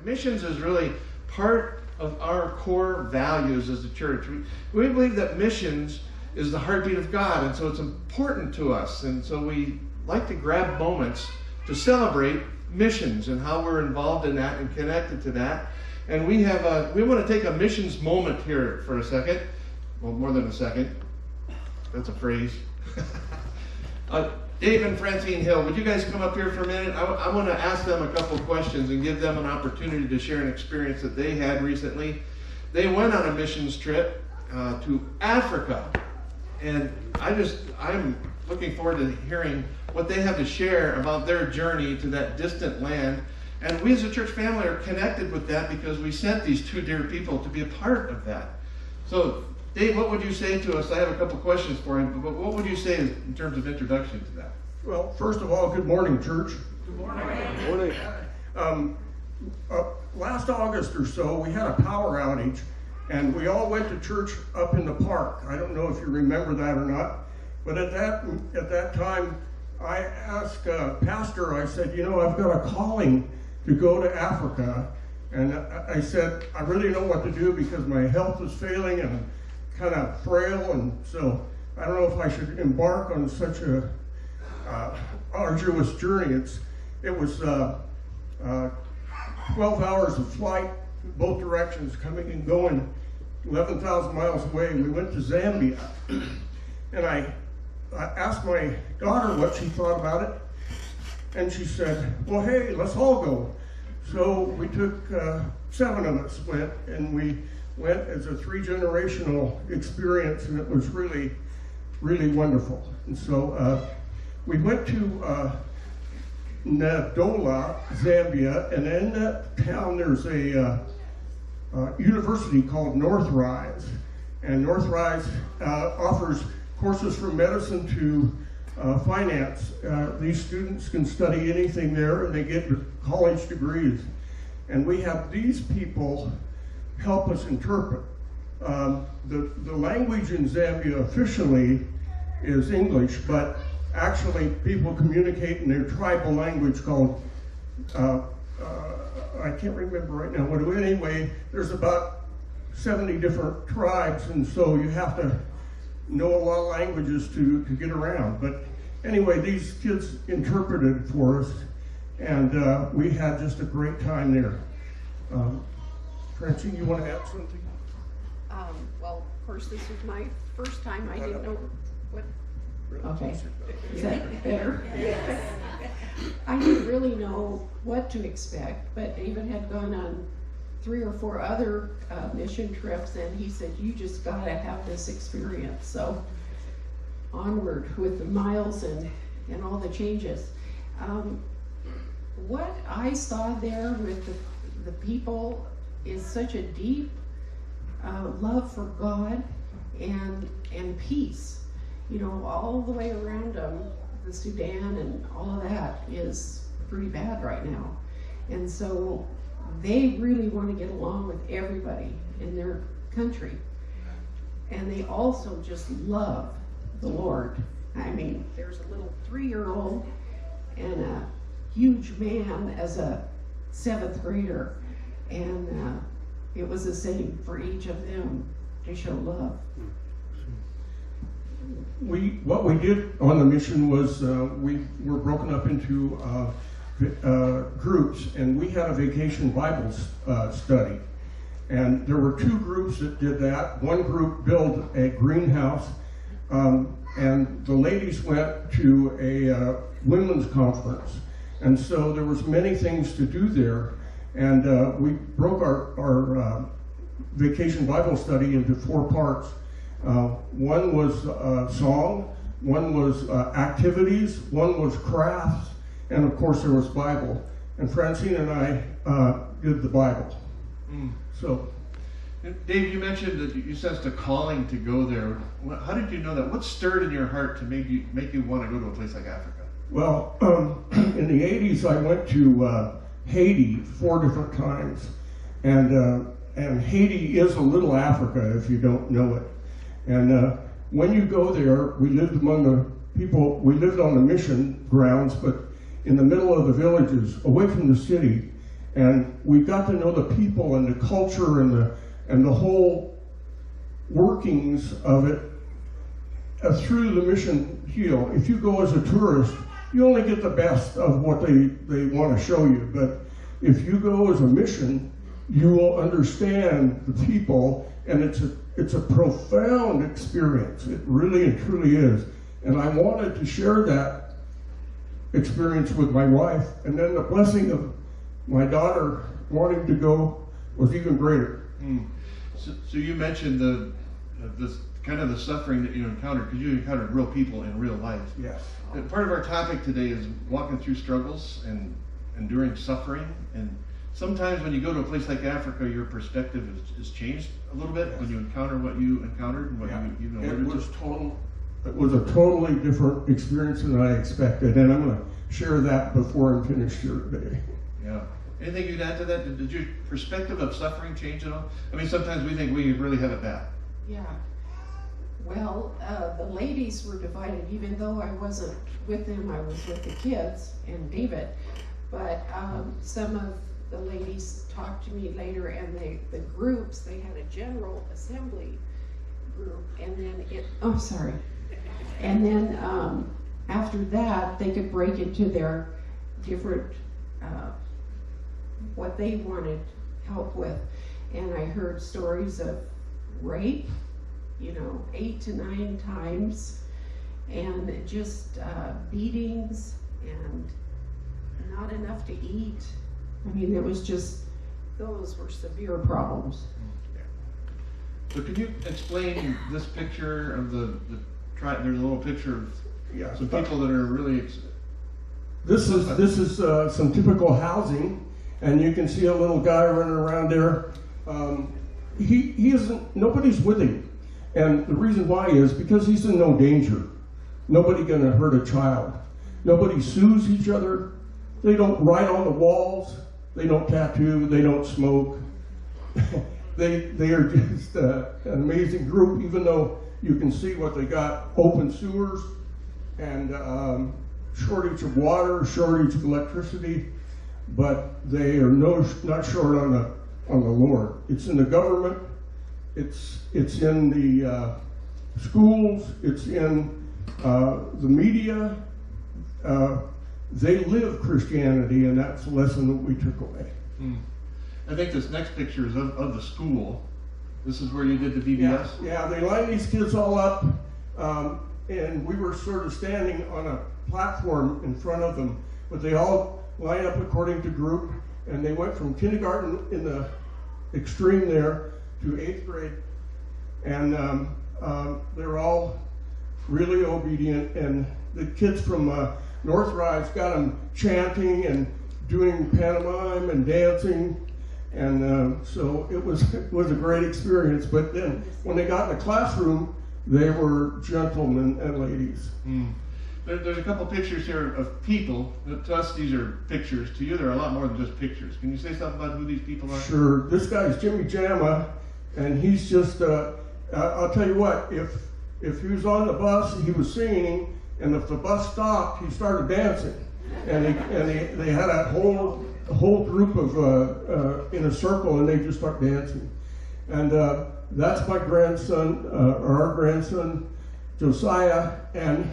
Missions is really part of our core values as a church. We believe that missions is the heartbeat of God, and so it's important to us. And so we like to grab moments to celebrate missions and how we're involved in that and connected to that. And we want to take a missions moment here for a second. Well, more than a second. That's a phrase. Dave and Francine Hill, would you guys come up here for a minute? I want to ask them a couple of questions and give them an opportunity to share an experience that they had recently. They went on a missions trip to Africa, and I'm looking forward to hearing what they have to share about their journey to that distant land. And we as a church family are connected with that because we sent these two dear people to be a part of that. So, Dave, what would you say to us? I have a couple questions for him, but what would you say in terms of introduction to that? Well, first of all, good morning, church. Good morning. Good morning. Last August or so, we had a power outage, and we all went to church up in the park. I don't know if you remember that or not, but at that time, I asked Pastor, I said, I've got a calling to go to Africa, and I said, I really don't know what to do because my health is failing and I'm kind of frail, and so I don't know if I should embark on such a arduous journey. It was 12 hours of flight, both directions, coming and going, 11,000 miles away. We went to Zambia, and I asked my daughter what she thought about it, and she said, well, hey, let's all go. So we took, 7 of us went, and we went as a 3-generational experience, and it was really, really wonderful. And so we went to Ndola, Zambia, and in that town there's a university called Northrise. And Northrise offers courses from medicine to finance. These students can study anything there, and they get college degrees. And we have these people help us interpret. The language in Zambia officially is English, but actually people communicate in their tribal language called, I can't remember right now, but anyway, there's about 70 different tribes, and so you have to know a lot of languages to get around. But anyway, these kids interpreted for us, and we had just a great time there. Francine, you want to add something? Well, of course, this was my first time. I didn't know what. Okay, is that better? Yes. I didn't really know what to expect, but David had gone on 3 or 4 other mission trips, and he said, you just got to have this experience. So onward with the miles and all the changes. What I saw there with the people is such a deep love for God and peace. All the way around them, the Sudan and all of that is pretty bad right now. And so they really want to get along with everybody in their country. And they also just love the Lord. I mean, there's a little 3-year-old and a huge man as a 7th grader. And it was the same for each of them to show love. What we did on the mission was we were broken up into groups, and we had a vacation Bible study. And there were 2 groups that did that. One group built a greenhouse, and the ladies went to a women's conference. And so there was many things to do there. And we broke our vacation Bible study into 4 parts. One was song, one was activities, one was crafts, and of course there was Bible. And Francine and I did the Bible. So, Dave, you mentioned that you sensed a calling to go there. How did you know that? What stirred in your heart to make you want to go to a place like Africa? Well, in the 80s I went to Haiti 4 different times, and Haiti is a little Africa if you don't know it. And when you go there, we lived among the people, we lived on the mission grounds, but in the middle of the villages, away from the city. And we got to know the people and the culture and the whole workings of it through the mission deal. If you go as a tourist, you only get the best of what they want to show you. But if you go as a mission, you will understand the people, and it's a profound experience. It really and truly is. And I wanted to share that experience with my wife, and then the blessing of my daughter wanting to go was even greater. So you mentioned the kind of the suffering that you encountered, because you encountered real people in real life. Yes. And part of our topic today is walking through struggles and enduring suffering. And sometimes when you go to a place like Africa, your perspective is changed a little bit when you encounter what you encountered and what you know. It was a totally different experience than I expected, and I'm going to share that before I'm finished here today. Yeah. Anything you'd add to that? Did your perspective of suffering change at all? I mean, sometimes we think we really have it bad. Yeah. Well, the ladies were divided. Even though I wasn't with them, I was with the kids and David. But some of the ladies talked to me later, and the groups, they had a general assembly group, and then and then after that, they could break into their different what they wanted help with. And I heard stories of rape, 8 to 9 times, and just beatings, and not enough to eat. I mean, it was just, those were severe problems. So can you explain this picture of there's a little picture of some people that are really... This is some typical housing, and you can see a little guy running around there. He isn't, nobody's with him. And the reason why is because he's in no danger. Nobody gonna hurt a child. Nobody sues each other. They don't write on the walls. They don't tattoo. They don't smoke. They are just an amazing group, even though you can see what they got: open sewers and shortage of water, shortage of electricity, but they are not short on the Lord. It's in the government. It's in the schools. It's in the media. They live Christianity, and that's the lesson that we took away. I think this next picture is of the school. This is where you did the VBS? Yeah, they lined these kids all up, and we were sort of standing on a platform in front of them, but they all lined up according to group, and they went from kindergarten in the extreme there to 8th grade, and they were all really obedient, and the kids from North Rise got them chanting and doing pantomime and dancing, and so it was a great experience. But then when they got in the classroom, they were gentlemen and ladies. There's a couple pictures here of people. To us, these are pictures. To you, they're a lot more than just pictures. Can you say something about who these people are? Sure. This guy's Jimmy Jamma, and he's just, I'll tell you what, if he was on the bus, he was singing, and if the bus stopped, he started dancing. And they had a whole group of in a circle, and they just start dancing. And that's my grandson, or our grandson, Josiah, and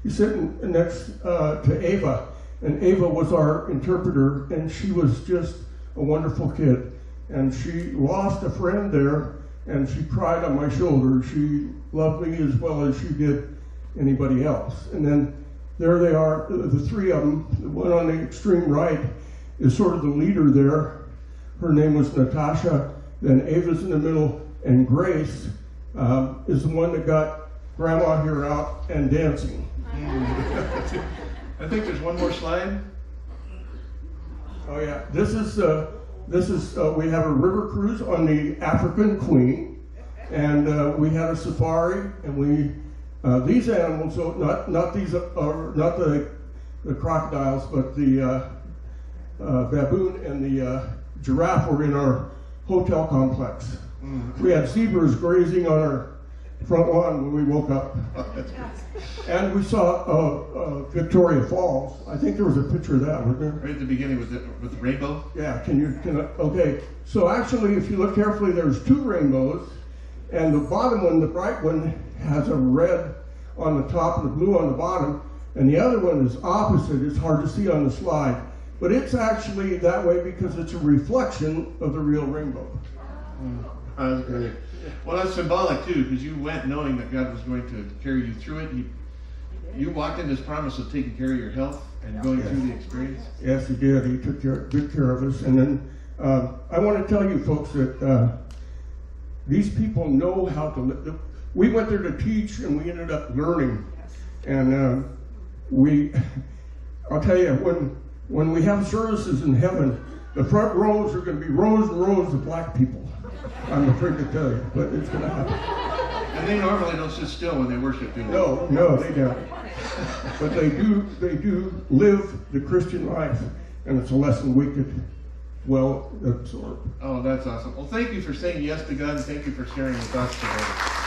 he's sitting next to Ava, and Ava was our interpreter, and she was just a wonderful kid. And she lost a friend there, and she cried on my shoulder. She loved me as well as she did anybody else. And then there they are, the three of them. The one on the extreme right is sort of the leader there. Her name was Natasha. Then Ava's in the middle, and Grace is the one that got Grandma here out and dancing. I think there's one more slide. Oh yeah, this is we have a river cruise on the African Queen, and we had a safari, and we these animals, so not these are not the crocodiles, but the baboon and the giraffe were in our hotel complex. We had zebras grazing on our front lawn when we woke up. And we saw Victoria Falls. I think there was a picture of that, wasn't there? Right at the beginning with the rainbow. Yeah, okay. So actually, if you look carefully, there's two rainbows, and the bottom one, the bright one, has a red on the top and the blue on the bottom, and the other one is opposite. It's hard to see on the slide. But it's actually that way because it's a reflection of the real rainbow. That's great. Well, that's symbolic too, because you went knowing that God was going to carry you through it. You walked in this promise of taking care of your health and going through the experience. Yes, he did. He took good care of us. And then I want to tell you folks that these people know how to live. We went there to teach, and we ended up learning. And I'll tell you, when we have services in heaven, the front rows are going to be rows and rows of black people. I'm afraid to tell you, but it's going to happen. And they normally don't sit still when they worship, do they? No, they don't. But they do live the Christian life, and it's a lesson we could well absorb. Oh, that's awesome. Well, thank you for saying yes to God, and thank you for sharing with us today.